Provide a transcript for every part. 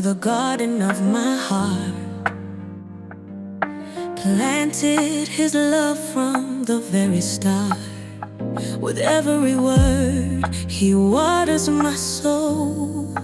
the garden of my heart, planted his love from the very start. With every word, he waters my soul.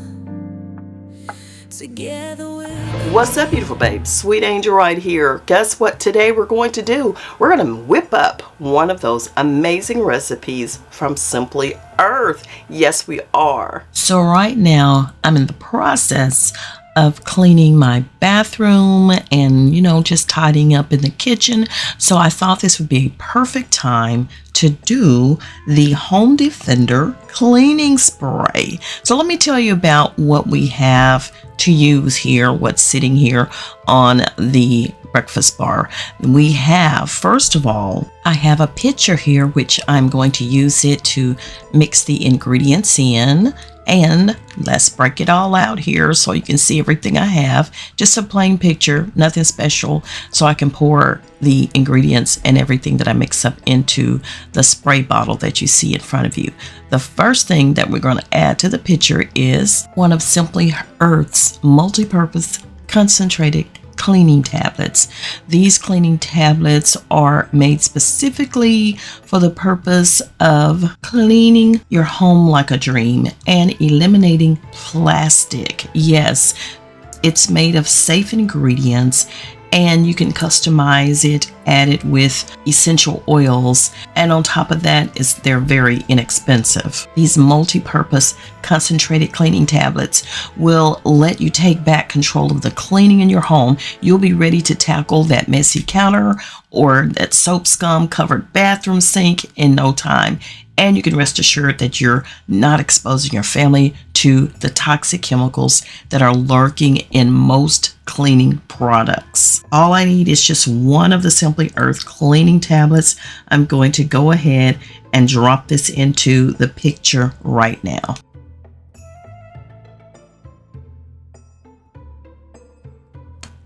Together with... What's up, beautiful babes? Sweet Angel right here. Guess what today we're going to do? We're going to whip up one of those amazing recipes from Simply Earth. Yes, we are. So right now, I'm in the process of cleaning my bathroom and, just tidying up in the kitchen. So I thought this would be a perfect time to do the Home Defender cleaning spray. So let me tell you about what we have to use here, what's sitting here on the breakfast bar. We have, first of all, I have a pitcher here, which I'm going to use it to mix the ingredients in. And let's break it all out here so you can see everything I have. Just a plain picture, nothing special, so I can pour the ingredients and everything that I mix up into the spray bottle that you see in front of you. The first thing that we're going to add to the pitcher is one of Simply Earth's multi-purpose concentrated cleaning tablets. These cleaning tablets are made specifically for the purpose of cleaning your home like a dream and eliminating plastic. Yes, it's made of safe ingredients, and you can customize it, add it with essential oils, and on top of that they're very inexpensive. These multi-purpose concentrated cleaning tablets will let you take back control of the cleaning in your home. You'll be ready to tackle that messy counter or that soap scum covered bathroom sink in no time. And you can rest assured that you're not exposing your family to the toxic chemicals that are lurking in most cleaning products. All I need is just one of the Simply Earth cleaning tablets. I'm going to go ahead and drop this into the picture right now.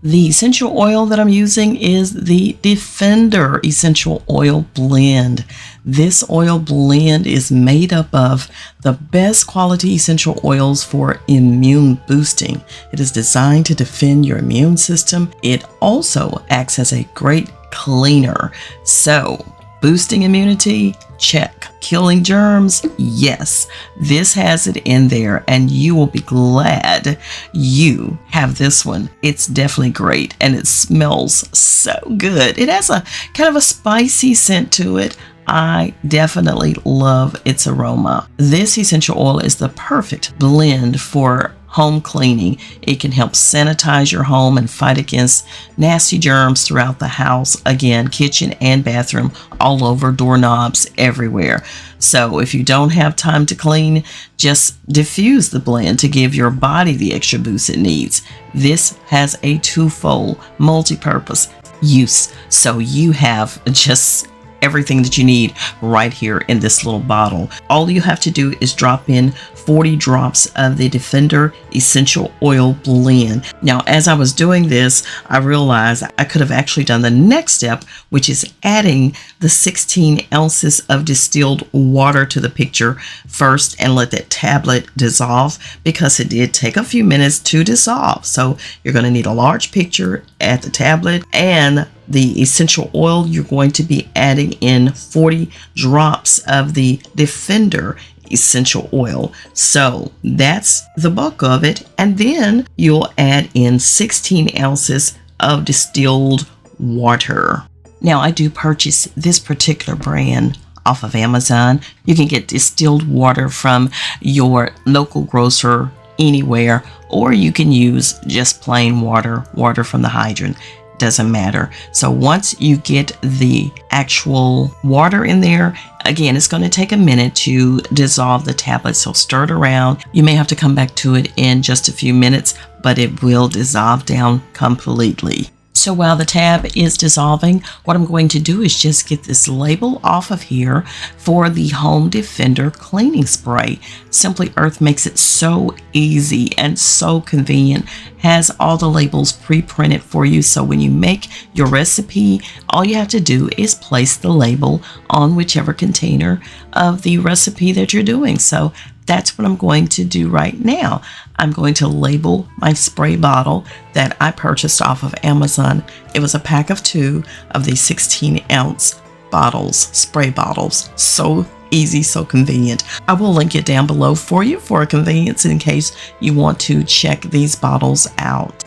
The essential oil that I'm using is the Defender Essential Oil Blend. This oil blend is made up of the best quality essential oils for immune boosting. It is designed to defend your immune system. It also acts as a great cleaner. So, boosting immunity, check. Killing germs, yes. This has it in there, and you will be glad you have this one. It's definitely great, and it smells so good. It has a kind of a spicy scent to it. I definitely love its aroma. This essential oil is the perfect blend for home cleaning. It can help sanitize your home and fight against nasty germs throughout the house. Again, kitchen and bathroom, all over, doorknobs, everywhere. So if you don't have time to clean, just diffuse the blend to give your body the extra boost it needs. This has a twofold multi-purpose use, so you have just everything that you need right here in this little bottle. All you have to do is drop in 40 drops of the Defender Essential Oil Blend. Now, as I was doing this, I realized I could have actually done the next step, which is adding the 16 ounces of distilled water to the pitcher first and let that tablet dissolve, because it did take a few minutes to dissolve. So you're going to need a large pitcher, add the tablet, and the essential oil. You're going to be adding in 40 drops of the Defender Essential Oil. So that's the bulk of it. And then you'll add in 16 ounces of distilled water. Now, I do purchase this particular brand off of Amazon. You can get distilled water from your local grocer anywhere, or you can use just plain water from the hydrant. Doesn't matter. So once you get the actual water in there, again, it's going to take a minute to dissolve the tablet. So stir it around. You may have to come back to it in just a few minutes, but it will dissolve down completely. So while the tab is dissolving, what I'm going to do is just get this label off of here for the Home Defender cleaning spray. Simply Earth makes it so easy and so convenient. Has all the labels pre-printed for you, so when you make your recipe, all you have to do is place the label on whichever container of the recipe that you're doing. So That's what I'm going to do right now. I'm going to label my spray bottle that I purchased off of Amazon. It was a pack of 2 of these 16-ounce bottles, spray bottles. So easy, so convenient. I will link it down below for you for a convenience in case you want to check these bottles out.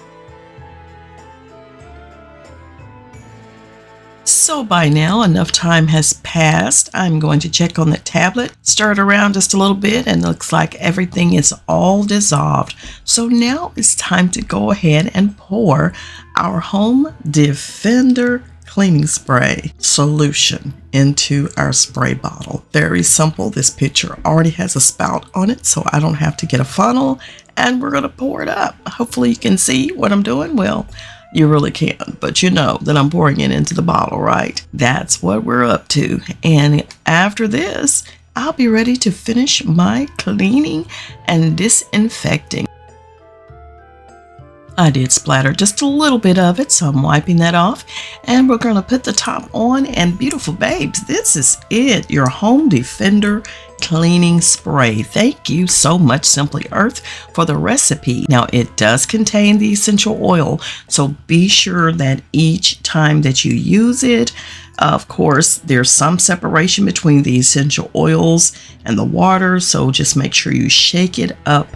So by now, enough time has passed. I'm going to check on the tablet, stir it around just a little bit, and it looks like everything is all dissolved. So now it's time to go ahead and pour our Home Defender cleaning spray solution into our spray bottle. Very simple. This picture already has a spout on it, so I don't have to get a funnel, and we're going to pour it up. Hopefully you can see what I'm doing. Well, you really can, but you know that I'm pouring it into the bottle, right? That's what we're up to. And after this, I'll be ready to finish my cleaning and disinfecting. I did splatter just a little bit of it, so I'm wiping that off. And we're going to put the top on, and beautiful babes, this is it, your Home Defender cleaning spray. Thank you so much, Simply Earth, for the recipe. Now, it does contain the essential oil, so be sure that each time that you use it, of course, there's some separation between the essential oils and the water, so just make sure you shake it up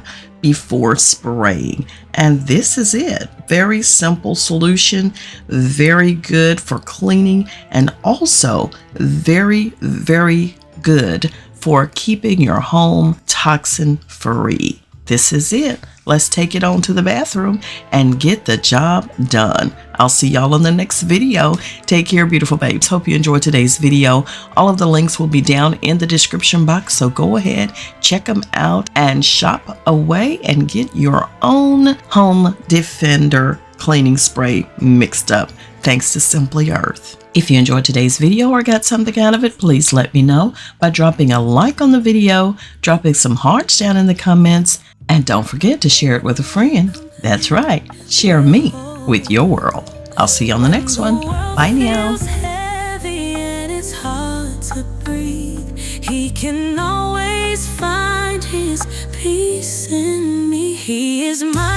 before spraying. And this is it. Very simple solution, very good for cleaning, and also very, very good for keeping your home toxin free. This is it. Let's take it on to the bathroom and get the job done. I'll see y'all in the next video. Take care, beautiful babes. Hope you enjoyed today's video. All of the links will be down in the description box, so go ahead, check them out, and shop away and get your own Home Defender cleaning spray mixed up, thanks to Simply Earth. If you enjoyed today's video or got something out of it, please let me know by dropping a like on the video, dropping some hearts down in the comments, and don't forget to share it with a friend. That's right, share me with your world. I'll see you on the next one. Bye now. Heavy and it's hard to breathe. He can always find his peace in me. He is my